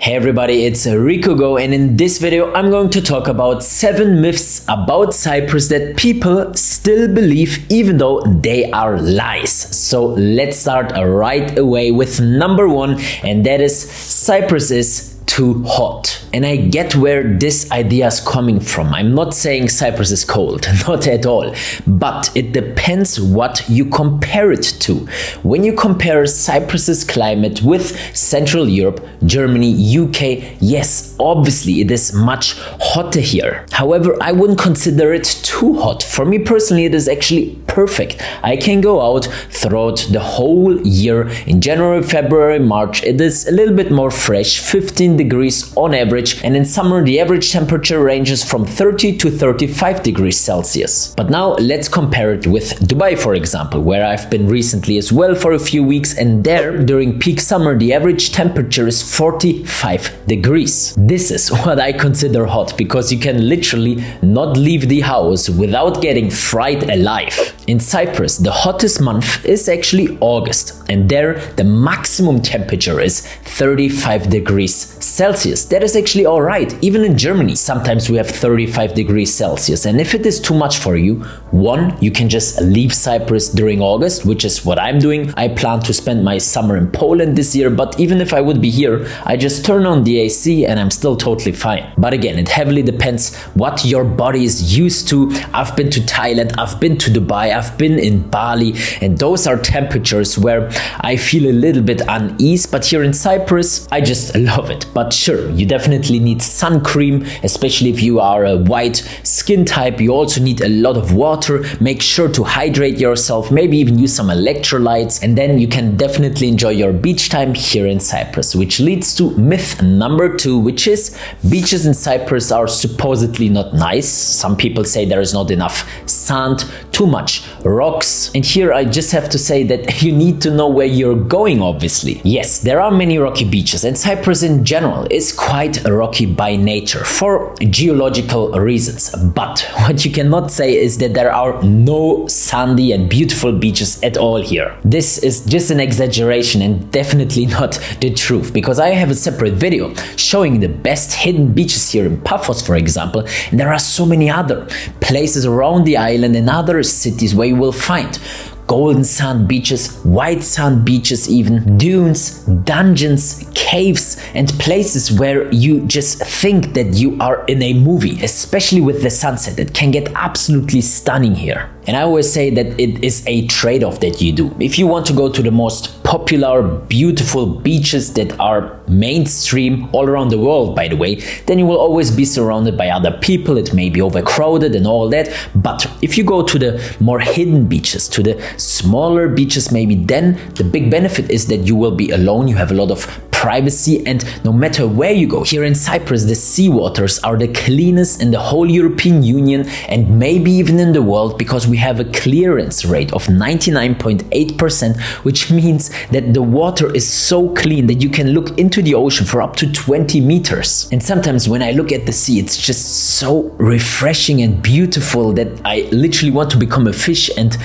Hey everybody, it's Rico, and in this video I'm going to talk about 7 myths about Cyprus that people still believe even though they are lies. So let's start right away with number 1, and that is Cyprus is too hot. And I get where this idea is coming from. I'm not saying Cyprus is cold, not at all, but it depends what you compare it to. When you compare Cyprus's climate with Central Europe, Germany, UK, yes, obviously it is much hotter here. However, I wouldn't consider it too hot. For me personally, it is actually perfect. I can go out throughout the whole year. In January, February, March, it is a little bit more fresh, 15 degrees on average, and in summer the average temperature ranges from 30 to 35 degrees Celsius. But now let's compare it with Dubai, for example, where I've been recently as well for a few weeks, and there during peak summer the average temperature is 45 degrees. This is what I consider hot, because you can literally not leave the house without getting fried alive. In Cyprus, the hottest month is actually August, and there the maximum temperature is 35 degrees Celsius. That is actually alright. Even in Germany, sometimes we have 35 degrees Celsius, and if it is too much for you, you can just leave Cyprus during August, which is what I'm doing. I plan to spend my summer in Poland this year, but even if I would be here, I just turn on the AC and I'm still totally fine. But again, it heavily depends what your body is used to. I've been to Thailand, I've been to Dubai, I've been in Bali, and those are temperatures where I feel a little bit unease, but here in Cyprus, I just love it. But sure, you definitely need sun cream, especially if you are a white skin type. You also need a lot of water. Make sure to hydrate yourself, maybe even use some electrolytes, and then you can definitely enjoy your beach time here in Cyprus, which leads to myth number 2, which is beaches in Cyprus are supposedly not nice. Some people say there is not enough sand, too much rocks, and here I just have to say that you need to know where you're going, obviously. Yes, there are many rocky beaches, and Cyprus in general is quite rocky by nature for geological reasons, but what you cannot say is that there are no sandy and beautiful beaches at all here. This is just an exaggeration and definitely not the truth, because I have a separate video showing the best hidden beaches here in Paphos, for example, and there are so many other places around the island and other cities where you will find golden sand beaches, white sand beaches even, dunes, dungeons, caves, and places where you just think that you are in a movie, especially with the sunset. It can get absolutely stunning here. And I always say that it is a trade-off that you do. If you want to go to the most popular, beautiful beaches that are mainstream all around the world, by the way, then you will always be surrounded by other people. It may be overcrowded and all that. But if you go to the more hidden beaches, to the smaller beaches maybe, then the big benefit is that you will be alone. You have a lot of privacy, and no matter where you go, here in Cyprus, the seawaters are the cleanest in the whole European Union and maybe even in the world, because we have a clearance rate of 99.8%, which means that the water is so clean that you can look into the ocean for up to 20 meters. And sometimes when I look at the sea, it's just so refreshing and beautiful that I literally want to become a fish and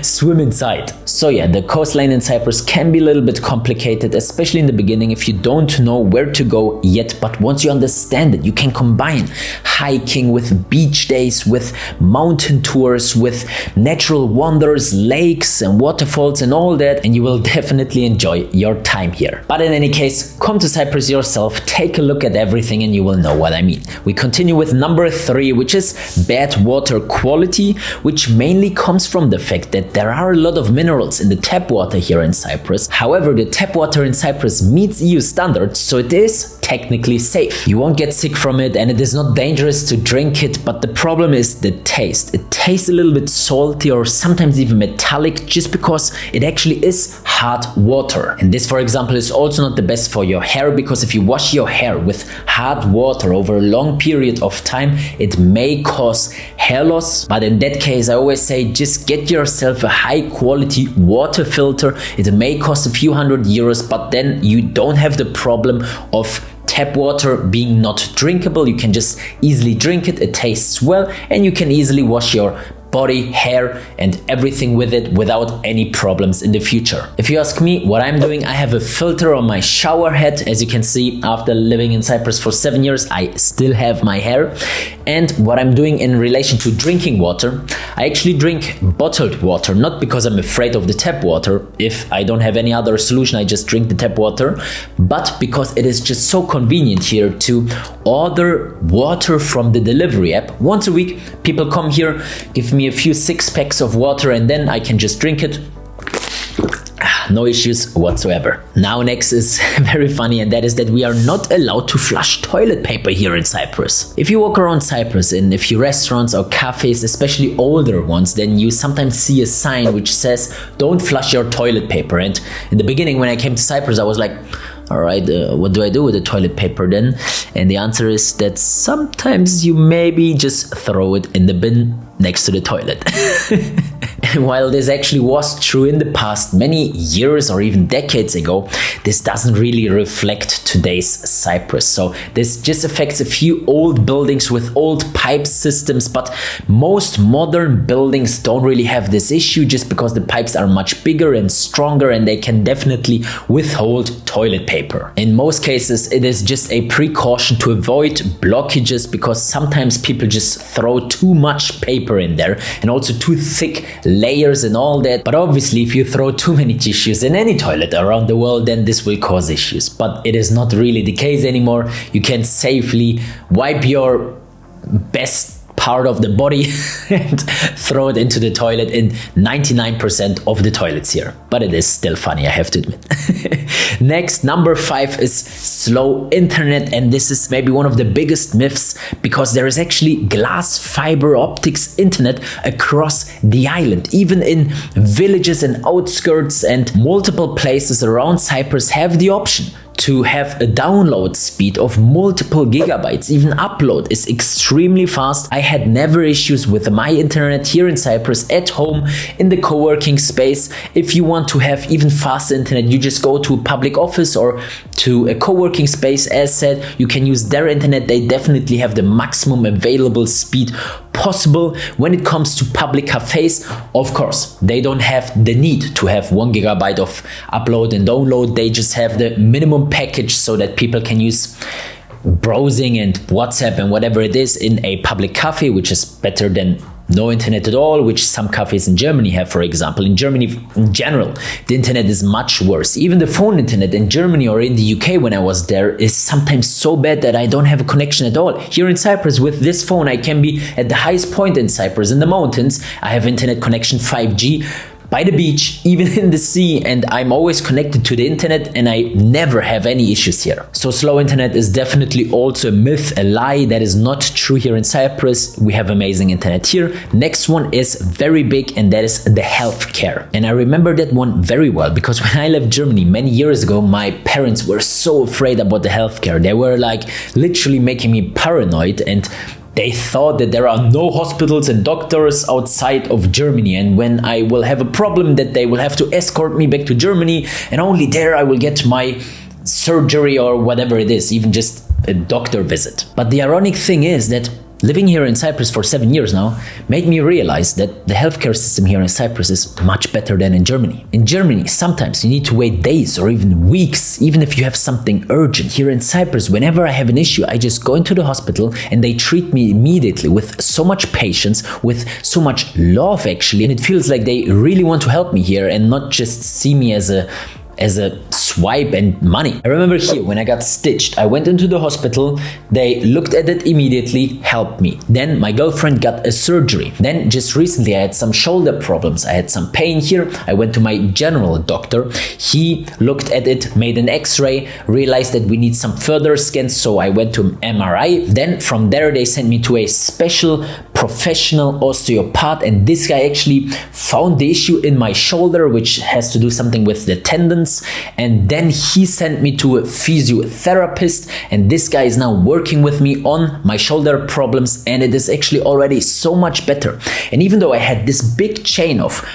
swim inside. So yeah, the coastline in Cyprus can be a little bit complicated, especially in the beginning if you don't know where to go yet, but once you understand it, you can combine hiking with beach days, with mountain tours, with natural wonders, lakes and waterfalls and all that, and you will definitely enjoy your time here. But in any case, come to Cyprus yourself, take a look at everything, and you will know what I mean. We continue with number 3, which is bad water quality, which mainly comes from the fact that there are a lot of minerals in the tap water here in Cyprus. However, the tap water in Cyprus meets EU standards, so it is technically safe. You won't get sick from it, and it is not dangerous to drink it, but the problem is the taste. It tastes a little bit salty or sometimes even metallic, just because it actually is hard water. And this, for example, is also not the best for your hair, because if you wash your hair with hard water over a long period of time, it may cause hair loss. But in that case, I always say just get yourself a high quality water filter. It may cost a few €100, but then you don't have the problem of tap water being not drinkable. You can just easily drink it, it tastes well, and you can easily wash your body, hair, and everything with it without any problems in the future. If you ask me what I'm doing, I have a filter on my shower head. As you can see, after living in Cyprus for 7 years, I still have my hair. And what I'm doing in relation to drinking water, I actually drink bottled water, not because I'm afraid of the tap water. If I don't have any other solution, I just drink the tap water, but because it is just so convenient here to order water from the delivery app. Once a week, people come here, give me a few 6-packs of water, and then I can just drink it. No issues whatsoever. Now next is very funny, and that is that we are not allowed to flush toilet paper here in Cyprus. If you walk around Cyprus in a few restaurants or cafes, especially older ones, then you sometimes see a sign which says don't flush your toilet paper. And in the beginning when I came to Cyprus, I was like, alright, what do I do with the toilet paper then? And the answer is that sometimes you maybe just throw it in the bin next to the toilet. And while this actually was true in the past, many years or even decades ago, this doesn't really reflect today's Cyprus. So this just affects a few old buildings with old pipe systems, but most modern buildings don't really have this issue just because the pipes are much bigger and stronger and they can definitely withhold toilet paper. In most cases, it is just a precaution to avoid blockages because sometimes people just throw too much paper in there and also too thick layers and all that. But obviously, if you throw too many tissues in any toilet around the world, then this will cause issues. But it is not really the case anymore. You can safely wipe your best part of the body and throw it into the toilet in 99% of the toilets here. But it is still funny, I have to admit. Next, number 5 is slow internet, and this is maybe one of the biggest myths because there is actually glass fiber optics internet across the island. Even in villages and outskirts and multiple places around Cyprus have the option to have a download speed of multiple gigabytes. Even upload is extremely fast. I had never issues with my internet here in Cyprus, at home, in the co-working space. If you want to have even faster internet, you just go to a public office or to a co-working space. As said, you can use their internet. They definitely have the maximum available speed possible. When it comes to public cafes, of course, they don't have the need to have 1 gigabyte of upload and download. They just have the minimum package so that people can use browsing and WhatsApp and whatever it is in a public cafe, which is better than no internet at all, which some cafes in Germany have, for example. In Germany, in general, the internet is much worse. Even the phone internet in Germany or in the UK when I was there is sometimes so bad that I don't have a connection at all. Here in Cyprus, with this phone, I can be at the highest point in Cyprus, in the mountains. I have internet connection 5G. By the beach, even in the sea, and I'm always connected to the internet and I never have any issues here. So slow internet is definitely also a myth, a lie. That is not true here in Cyprus. We have amazing internet here. Next one is very big, and that is the healthcare. And I remember that one very well because when I left Germany many years ago, my parents were so afraid about the healthcare. They were like literally making me paranoid, and they thought that there are no hospitals and doctors outside of Germany, and when I will have a problem that they will have to escort me back to Germany, and only there I will get my surgery or whatever it is, even just a doctor visit. But the ironic thing is that living here in Cyprus for 7 years now made me realize that the healthcare system here in Cyprus is much better than in Germany. In Germany, sometimes you need to wait days or even weeks, even if you have something urgent. Here in Cyprus, whenever I have an issue, I just go into the hospital and they treat me immediately with so much patience, with so much love actually, and it feels like they really want to help me here and not just see me as a swipe and money. I remember here when I got stitched, I went into the hospital, they looked at it immediately, helped me. Then my girlfriend got a surgery. Then just recently I had some shoulder problems, I had some pain here. I went to my general doctor, he looked at it, made an x-ray, realized that we need some further scans, so I went to an MRI. Then from there they sent me to a special professional osteopath, and this guy actually found the issue in my shoulder, which has to do something with the tendons, and then he sent me to a physiotherapist, and this guy is now working with me on my shoulder problems, and it is actually already so much better. And even though I had this big chain of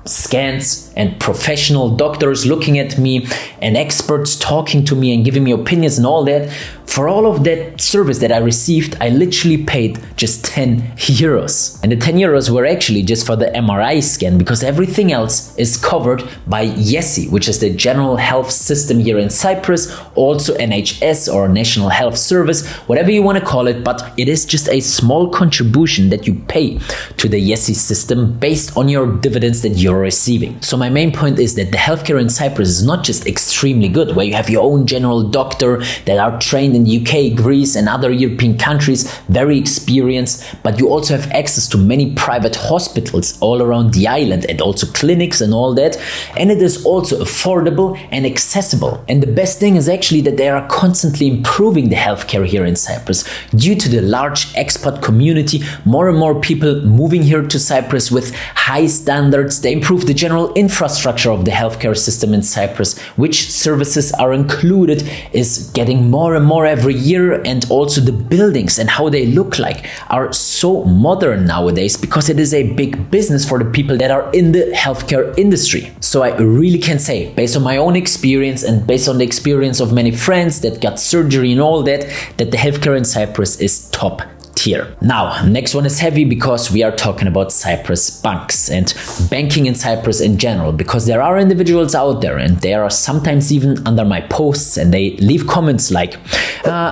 scans, and professional doctors looking at me and experts talking to me and giving me opinions and all that. For all of that service that I received, I literally paid just 10 euros. And the 10 euros were actually just for the MRI scan, because everything else is covered by YESI, which is the general health system here in Cyprus, also NHS or National Health Service, whatever you want to call it, but it is just a small contribution that you pay to the YESI system based on your dividends that you're receiving. So my main point is that the healthcare in Cyprus is not just extremely good, where you have your own general doctor that are trained in the UK, Greece and other European countries, very experienced, but you also have access to many private hospitals all around the island and also clinics and all that, and it is also affordable and accessible. And the best thing is actually that they are constantly improving the healthcare here in Cyprus due to the large expat community. More and more people moving here to Cyprus with high standards. They improve the general infrastructure of the healthcare system in Cyprus, which services are included is getting more and more every year, and also the buildings and how they look like are so modern nowadays because it is a big business for the people that are in the healthcare industry. So I really can say, based on my own experience and based on the experience of many friends that got surgery and all that, that the healthcare in Cyprus is top tier. Now, next one is heavy because we are talking about Cyprus banks and banking in Cyprus in general, because there are individuals out there and they are sometimes even under my posts and they leave comments like,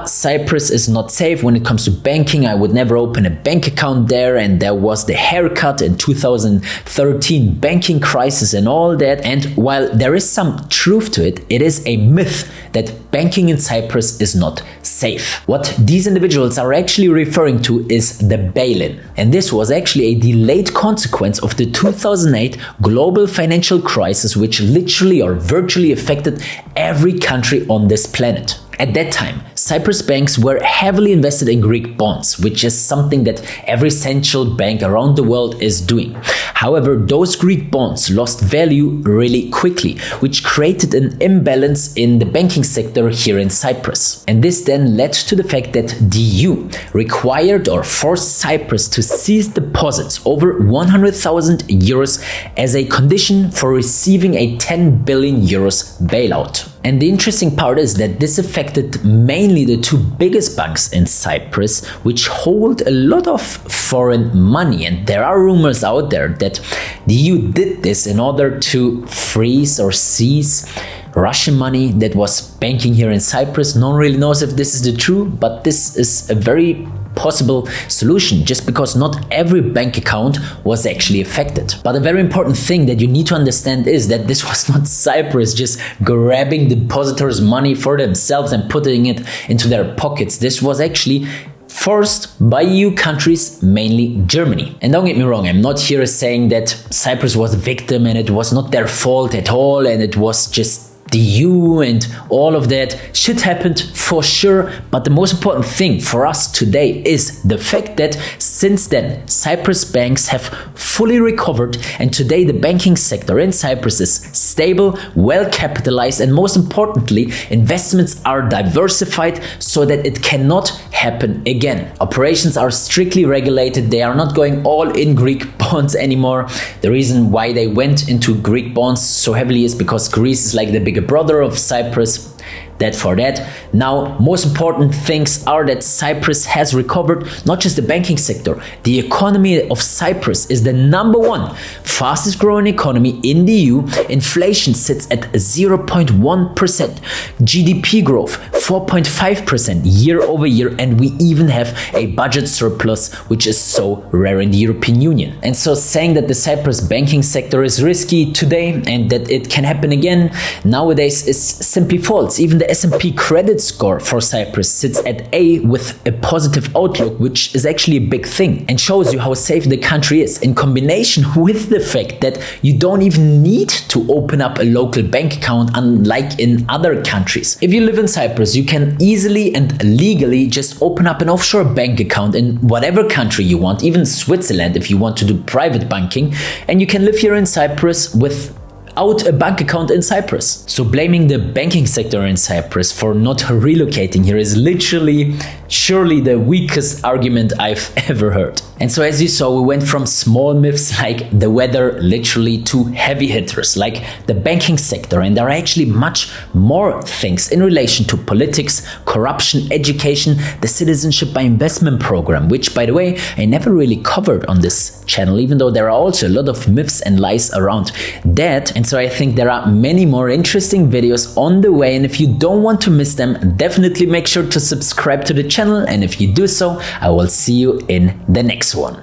Cyprus is not safe when it comes to banking. I would never open a bank account there, and there was the haircut in 2013 banking crisis and all that. And while there is some truth to it, it is a myth that banking in Cyprus is not safe. What these individuals are actually referring to is the bail-in. And this was actually a delayed consequence of the 2008 global financial crisis, which literally or virtually affected every country on this planet. At that time, Cyprus banks were heavily invested in Greek bonds, which is something that every central bank around the world is doing. However, those Greek bonds lost value really quickly, which created an imbalance in the banking sector here in Cyprus. And this then led to the fact that the EU required or forced Cyprus to cease deposits over 100,000 euros as a condition for receiving a 10 billion euros bailout. And the interesting part is that this affected mainly the two biggest banks in Cyprus, which hold a lot of foreign money. And there are rumors out there that the EU did this in order to freeze or seize Russian money that was banking here in Cyprus. No one really knows if this is the truth, but this is a very possible solution, just because not every bank account was actually affected. But a very important thing that you need to understand is that this was not Cyprus just grabbing depositors' money for themselves and putting it into their pockets. This was actually forced by EU countries, mainly Germany. And don't get me wrong, I'm not here saying that Cyprus was a victim and it was not their fault at all and it was just the EU and all of that. Shit happened for sure, but the most important thing for us today is the fact that since then Cyprus banks have fully recovered, and today the banking sector in Cyprus is stable, well capitalized, and most importantly, investments are diversified so that it cannot happen again. Operations are strictly regulated. They are not going all in Greek bonds anymore. The reason why they went into Greek bonds so heavily is because Greece is like the bigger brother of Cyprus. That for that. Now, most important things are that Cyprus has recovered not just the banking sector. The economy of Cyprus is the #1 fastest growing economy in the EU. Inflation sits at 0.1%. GDP growth 4.5% year over year, and we even have a budget surplus, which is so rare in the European Union. And so saying that the Cyprus banking sector is risky today and that it can happen again nowadays is simply false. Even the S&P credit score for Cyprus sits at A with a positive outlook, which is actually a big thing and shows you how safe the country is, in combination with the fact that you don't even need to open up a local bank account unlike in other countries. If you live in Cyprus, you can easily and legally just open up an offshore bank account in whatever country you want, even Switzerland if you want to do private banking, and you can live here in Cyprus without a bank account in Cyprus. So blaming the banking sector in Cyprus for not relocating here is literally surely the weakest argument I've ever heard. And so as you saw, we went from small myths like the weather literally to heavy hitters like the banking sector. And there are actually much more things in relation to politics, corruption, education, the citizenship by investment program, which by the way, I never really covered on this channel, even though there are also a lot of myths and lies around that. And so I think there are many more interesting videos on the way. And if you don't want to miss them, definitely make sure to subscribe to the channel. And if you do so, I will see you in the next one.